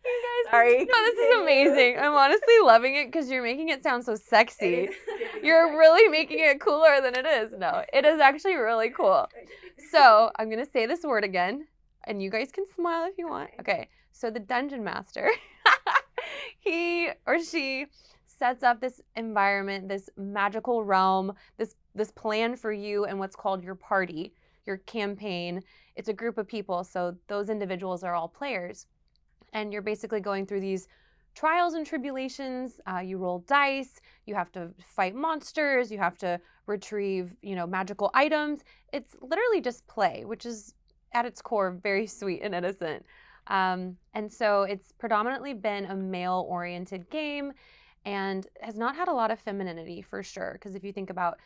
You guys, Sorry. no, this is amazing. I'm honestly loving it because you're making it sound so sexy. You're really making it cooler than it is. No, it is actually really cool. So I'm going to say this word again, and you guys can smile if you want. Okay, so the dungeon master, he or she sets up this environment, this magical realm, this plan for you and what's called your party, your campaign. It's a group of people, so those individuals are all players. And you're basically going through these trials and tribulations. You roll dice. You have to fight monsters. You have to retrieve, magical items. It's literally just play, which is at its core very sweet and innocent. And so it's predominantly been a male-oriented game and has not had a lot of femininity for sure. Because if you think about,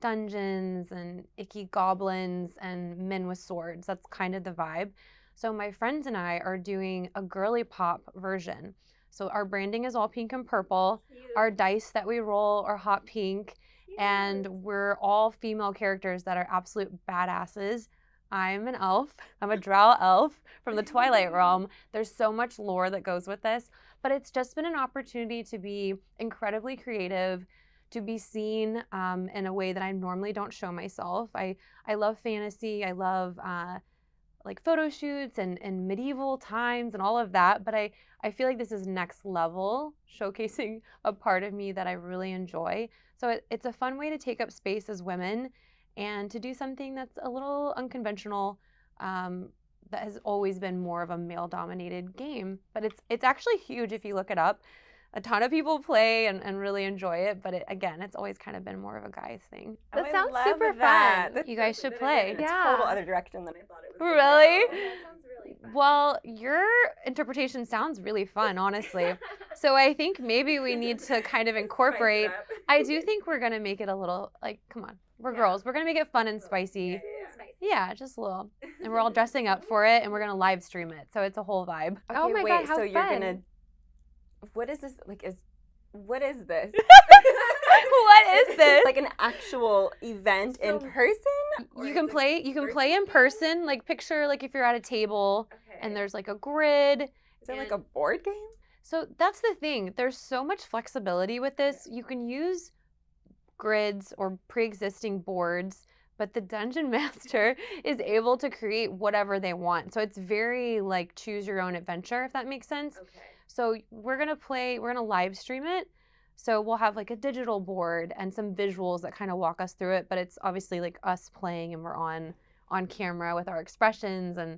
dungeons and icky goblins and men with swords, that's kind of the vibe. So my friends and I are doing a girly pop version. So our branding is all pink and purple. Our dice that we roll are hot pink. And we're all female characters that are absolute badasses. I'm an elf. I'm a drow elf from the Twilight Realm. There's so much lore that goes with this. But it's just been an opportunity to be incredibly creative, to be seen in a way that I normally don't show myself. I love fantasy. I love photo shoots and medieval times and all of that, but I feel like this is next level, showcasing a part of me that I really enjoy. So it's a fun way to take up space as women and to do something that's a little unconventional, that has always been more of a male-dominated game. But it's actually huge if you look it up. a ton of people play and really enjoy it, but again, it's always kind of been more of a guy's thing. That I sounds love super that. fun. That's You guys so- should play. A Yeah. total other direction than I thought it was. gonna Really? go. That sounds really fun. Well, your interpretation sounds really fun, honestly. So I think maybe we need to kind of incorporate. I do think we're gonna make it a little like, come on, we're girls. We're gonna make it fun and spicy. Yeah, just a little. And we're all dressing up for it, and we're gonna live stream it, so it's a whole vibe. Okay, Oh my wait, God, how so you're fun. gonna. What is this? What is this? What is this? Like an actual event in person? Or You is can it play. You can virtual? play in person. Like picture like if you're at a table and there's like a grid. Is there like a board game? So that's the thing. There's so much flexibility with this. You can use grids or pre-existing boards, but the dungeon master is able to create whatever they want. So it's very like choose your own adventure, if that makes sense. Okay. So we're gonna live stream it. So we'll have like a digital board and some visuals that kind of walk us through it, but it's obviously like us playing and we're on camera with our expressions and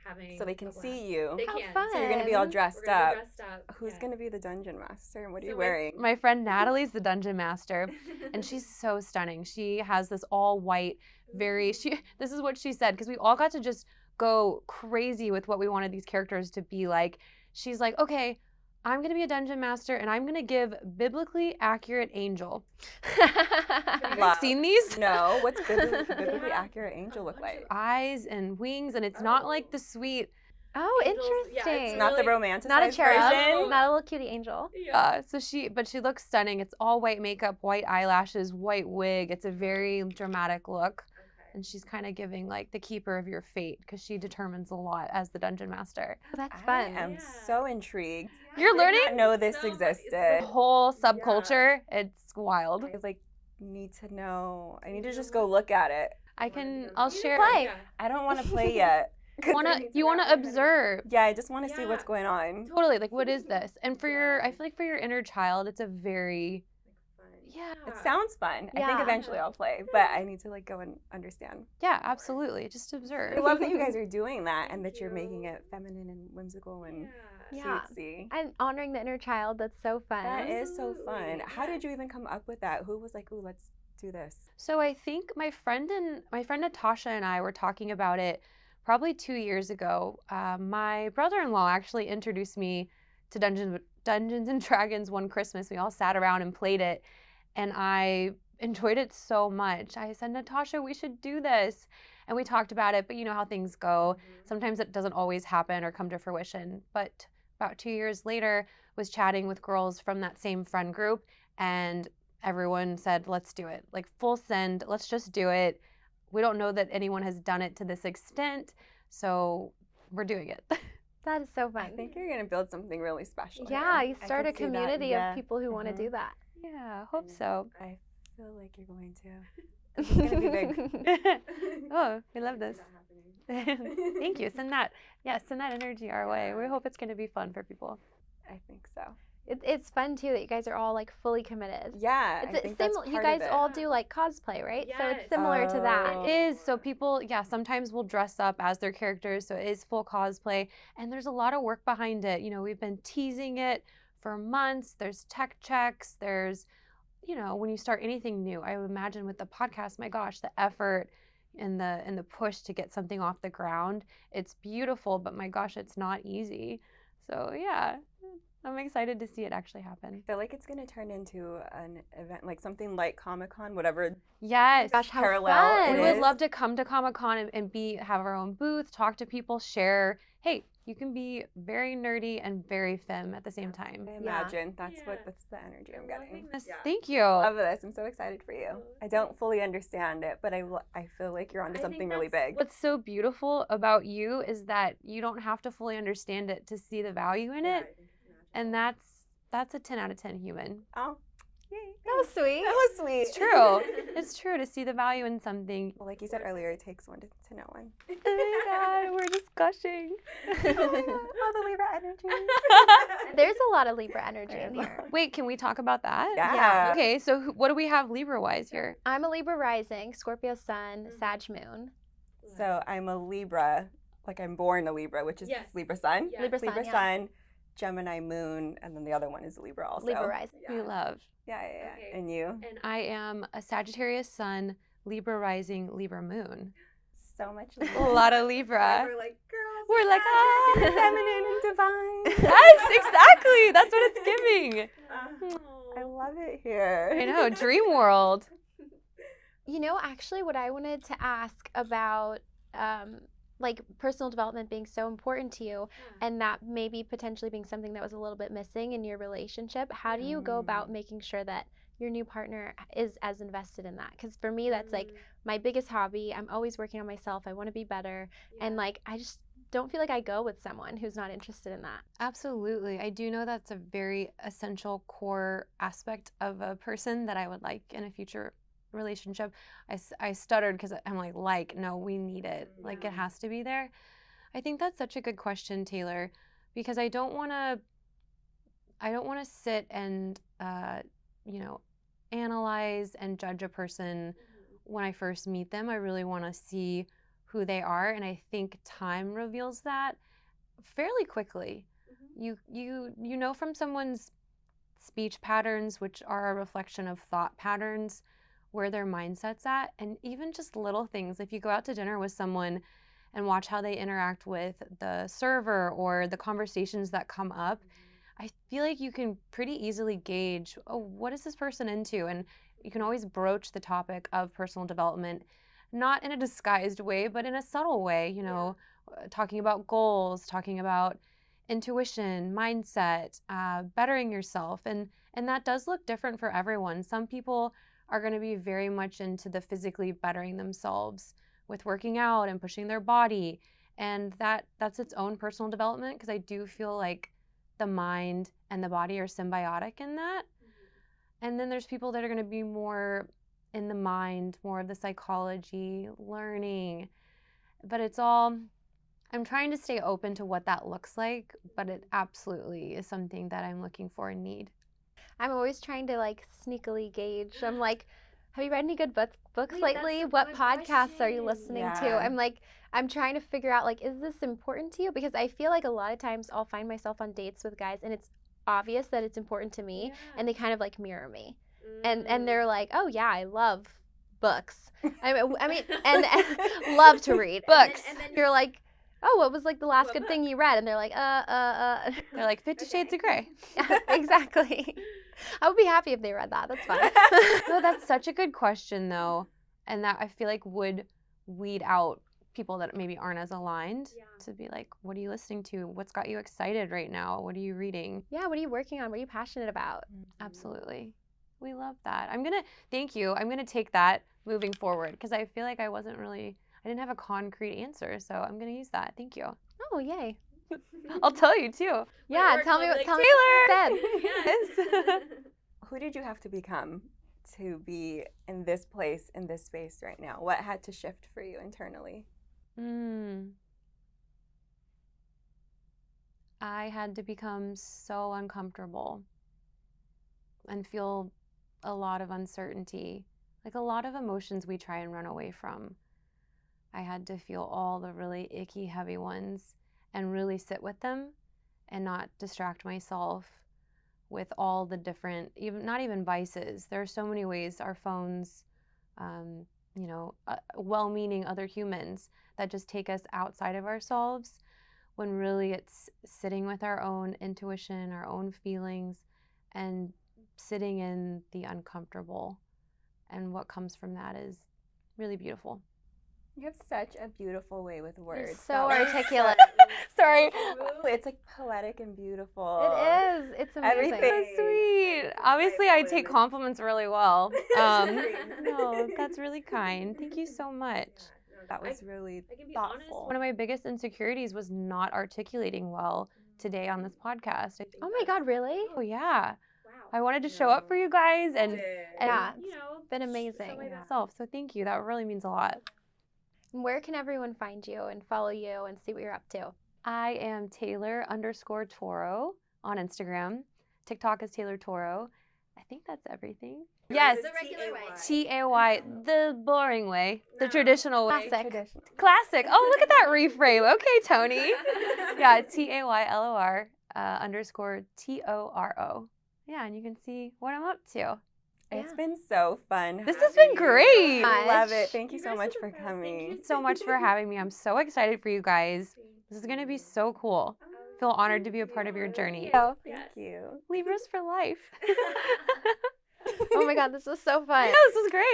having So they can see you. How So you're gonna be all fun. dressed up. Who's gonna be the dungeon master? And what are you wearing? My friend Natalie's the dungeon master, and she's so stunning. She has this all white, this is what she said, because we all got to just go crazy with what we wanted these characters to be like. She's like, okay, I'm going to be a dungeon master, and I'm going to give biblically accurate angel. Have you Love. seen these? No. What's biblically accurate angel look like? Eyes and wings, and it's not like the sweet. Oh, Angels, yeah, interesting. it's Not the romanticized Not a cherub, version. not a little cutie angel. But she looks stunning. It's all white makeup, white eyelashes, white wig. It's a very dramatic look. And she's kind of giving like the keeper of your fate because she determines a lot as the dungeon master. Oh, that's I fun. am so intrigued. You're I did learning not know this the existed. whole subculture. It's wild. I need to know. I need to just go look at it. I'll share. Play. I don't want to play yet. 'Cause You wanna observe. Yeah, I just want to see what's going on. Totally. Like, what is this? And I feel like for your inner child, it's a very, It sounds fun. I think Yeah. eventually I'll play, but I need to like go and understand. yeah, absolutely. Just observe. I love that you guys are doing that and that you're making it feminine and whimsical and Yeah. cutesy. And honoring the inner child, that's so fun. That is so fun. How did you even come up with that? Who was like, "Ooh, let's do this"? So I think my friend Natasha and I were talking about it probably 2 years ago. My brother-in-law actually introduced me to Dungeons and Dragons one Christmas. We all sat around and played it, and I enjoyed it so much. I said, Natasha, we should do this. And we talked about it, but you know how things go. Sometimes it doesn't always happen or come to fruition. But about 2 years later, was chatting with girls from that same friend group, and everyone said, let's do it. Like full send, let's just do it. We don't know that anyone has done it to this extent, so we're doing it. That is so I fun. think you're gonna build something really special. Yeah, here. you I start a could see that, community yeah. of people who want to Mhm. do that. Yeah, hope And so. I feel like you're going to. It's gonna be big. Oh, we love this. Thank you. Send that energy our way. We hope it's going to be fun for people. I think so. It's fun too that you guys are all like fully committed. Yeah, It's I think that's you part guys of it. all do like cosplay, right? So Yes. it's similar to that. Oh. It is. So people, sometimes will dress up as their characters. So it is full cosplay. And there's a lot of work behind it. You know, we've been teasing it for months. There's tech checks. There's, when you start anything new, I would imagine with the podcast, my gosh, the effort and the push to get something off the ground. It's beautiful, but my gosh, it's not easy. So yeah, I'm excited to see it actually happen. I feel like it's gonna turn into an event, like something like Comic-Con, whatever. Yes. Gosh, how Parallel fun! We it would is. love to come to Comic-Con and have our own booth, talk to people, share. Hey, you can be very nerdy and very femme at the same time. I Yeah. imagine that's Yeah. that's the energy I'm getting. Yes, Yeah. thank you. I love this. I'm so excited for you. I don't fully understand it, but I feel like you're onto I think something really that's big. What's so beautiful about you is that you don't have to fully understand it to see the value in it, and that's a 10 out of 10 human. Oh, yay! That was sweet. That was sweet. It's true. It's true to see the value in something. Well, like you said earlier, it takes one to know one. Oh my God, we're just gushing. Oh my God, all the Libra energy. There's a lot of Libra energy in There's a here. Wait, can we talk about that? Yeah. Okay, so what do we have Libra-wise here? I'm a Libra rising, Scorpio sun, Sag moon. So I'm a Libra, like I'm born a Libra, which is Yes. Libra sun. Yeah. Libra sun, Libra yeah. sun, Gemini moon, and then the other one is Libra also. Libra rising. We love. Yeah. Okay. And you? And I am a Sagittarius sun, Libra rising, Libra moon. So much A Libra. lot of Libra. we're like, girls. We're like, ah. Feminine and divine. Yes, exactly. That's what it's giving. I love it here. I know, dream world. You know, actually, what I wanted to ask about, like personal development being so important to you, and that maybe potentially being something that was a little bit missing in your relationship. How do you go about making sure that your new partner is as invested in that? Because for me, that's like my biggest hobby. I'm always working on myself. I want to be better. And like, I just don't feel like I go with someone who's not interested in that. Absolutely. I do know that's a very essential core aspect of a person that I would like in a future relationship. I stuttered because I'm like, no, we need it. Like, it has to be there. I think that's such a good question, Taylor, because I don't want to sit and, analyze and judge a person when I first meet them. I really want to see who they are, and I think time reveals that fairly quickly. You know from someone's speech patterns, which are a reflection of thought patterns, where their mindset's at, and even just little things. If you go out to dinner with someone and watch how they interact with the server or the conversations that come up, I feel like you can pretty easily gauge, oh, what is this person into? And you can always broach the topic of personal development, not in a disguised way, but in a subtle way, talking about goals, talking about intuition, mindset, bettering yourself. And that does look different for everyone. Some people are going to be very much into the physically bettering themselves with working out and pushing their body. And that's its own personal development, because I do feel like the mind and the body are symbiotic in that. And then there's people that are going to be more in the mind, more of the psychology, learning. But it's all, I'm trying to stay open to what that looks like, but it absolutely is something that I'm looking for and need. I'm always trying to like sneakily gauge. I'm like, have you read any good books Wait, lately? that's a What good podcasts are you question. listening to? I'm trying to figure out, like, is this important to you? Because I feel like a lot of times I'll find myself on dates with guys and it's obvious that it's important to me, and they kind of like mirror me. And they're like, oh yeah, I love books. I mean and love to read books. And then you're like, oh, what was like the last good thing you read? And they're like, They're like 50 Shades of Grey. Yeah, exactly. I would be happy if they read that. That's fine. No, that's such a good question, though. And that I feel like would weed out people that maybe aren't as aligned to be like, what are you listening to? What's got you excited right now? What are you reading? Yeah, what are you working on? What are you passionate about? Absolutely. We love that. Thank you. I'm going to take that moving forward, because I feel like I didn't have a concrete answer. So I'm going to use that. Thank you. Oh, yay. I'll tell you too. Yeah, Or tell me what Taylor. you said. Yes. Who did you have to become to be in this place, in this space right now? What had to shift for you internally? I had to become so uncomfortable and feel a lot of uncertainty, like a lot of emotions we try and run away from. I had to feel all the really icky, heavy ones and really sit with them and not distract myself with all the different, not even vices. There are so many ways our phones, well-meaning other humans that just take us outside of ourselves, when really it's sitting with our own intuition, our own feelings, and sitting in the uncomfortable. And what comes from that is really beautiful. You have such a beautiful way with words. You're so articulate. Sorry. It's like poetic and beautiful. It is. It's amazing. Everything. So sweet. Obviously, I take compliments really well. No, that's really kind. Thank you so much. That was really I can be thoughtful. One of my biggest insecurities was not articulating well today on this podcast. Oh my God, really? Oh yeah. Wow. I wanted to show up for you guys and Yeah, You know, it's been amazing. show myself. myself. So thank you. That really means a lot. Where can everyone find you and follow you and see what you're up to? I am Taylor_Toro on Instagram. TikTok is Taylor Toro. I think that's everything. Yes. The regular way. T-A-Y, the boring way, the traditional way. Classic. Classic. Oh, look at that reframe. Okay, Tony. Yeah, Taylor. _Toro. Yeah, and you can see what I'm up to. It's been so fun. This has been having great. you. I love it. Much. Thank you so much for coming. So much for having me. I'm so excited for you guys. This is going to be so cool. I feel honored to be a part of your journey. Oh, Thank you. Libras for life. oh my God, this was so fun. Yeah, this was great.